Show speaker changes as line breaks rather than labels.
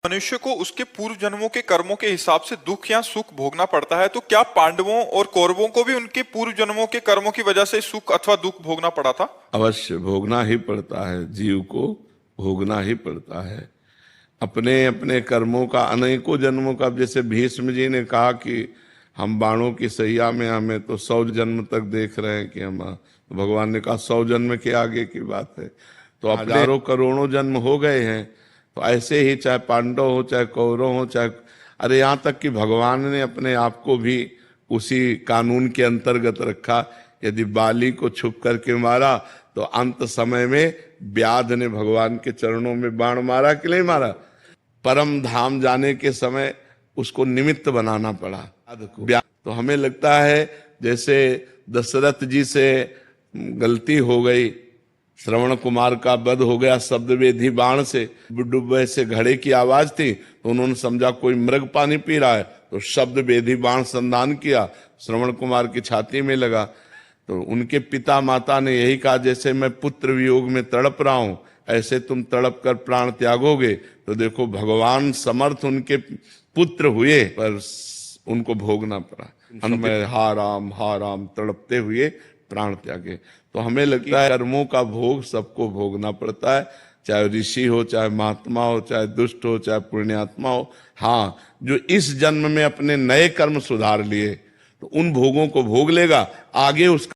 मनुष्य को उसके पूर्व जन्मों के कर्मों के हिसाब से दुख या सुख भोगना पड़ता है, तो क्या पांडवों और कौरवों को भी उनके पूर्व जन्मों के कर्मों की वजह से सुख अथवा दुख भोगना पड़ा था?
अवश्य भोगना ही पड़ता है, जीव को भोगना ही पड़ता है अपने अपने कर्मों का, अनेकों जन्मों का। जैसे भीष्म जी ने कहा कि हम बाणों की सैया में हमें तो 100 जन्म तक देख रहे हैं कि हम, तो भगवान ने कहा 100 जन्म के आगे की बात है, तो हजारों करोड़ों जन्म हो गए हैं। तो ऐसे ही चाहे पांडव हो चाहे कौरव हो चाहे, अरे यहाँ तक कि भगवान ने अपने आप को भी उसी कानून के अंतर्गत रखा। यदि बाली को छुप करके मारा तो अंत समय में व्याध ने भगवान के चरणों में बाण मारा कि नहीं मारा? परम धाम जाने के समय उसको निमित्त बनाना पड़ा। तो हमें लगता है जैसे दशरथ जी से गलती हो गई, श्रवण कुमार का वध हो गया शब्द वेधी बाण से, डुब्बे से घड़े की आवाज थी तो उन्होंने समझा कोई मृग पानी पी रहा है, तो शब्द वेधी बाण संधान किया, श्रवण कुमार की छाती में लगा। तो उनके पिता माता ने यही कहा, जैसे मैं पुत्र वियोग में तड़प रहा हूं ऐसे तुम तड़प कर प्राण त्यागोगे। तो देखो भगवान समर्थ उनके पुत्र हुए पर उनको भोगना पड़ा, हमें हा राम तड़पते हुए प्राण त्यागे। तो हमें लगता है कर्मों का भोग सबको भोगना पड़ता है, चाहे ऋषि हो चाहे महात्मा हो चाहे दुष्ट हो चाहे पुण्यात्मा हो। हाँ, जो इस जन्म में अपने नए कर्म सुधार लिए तो उन भोगों को भोग लेगा, आगे उसका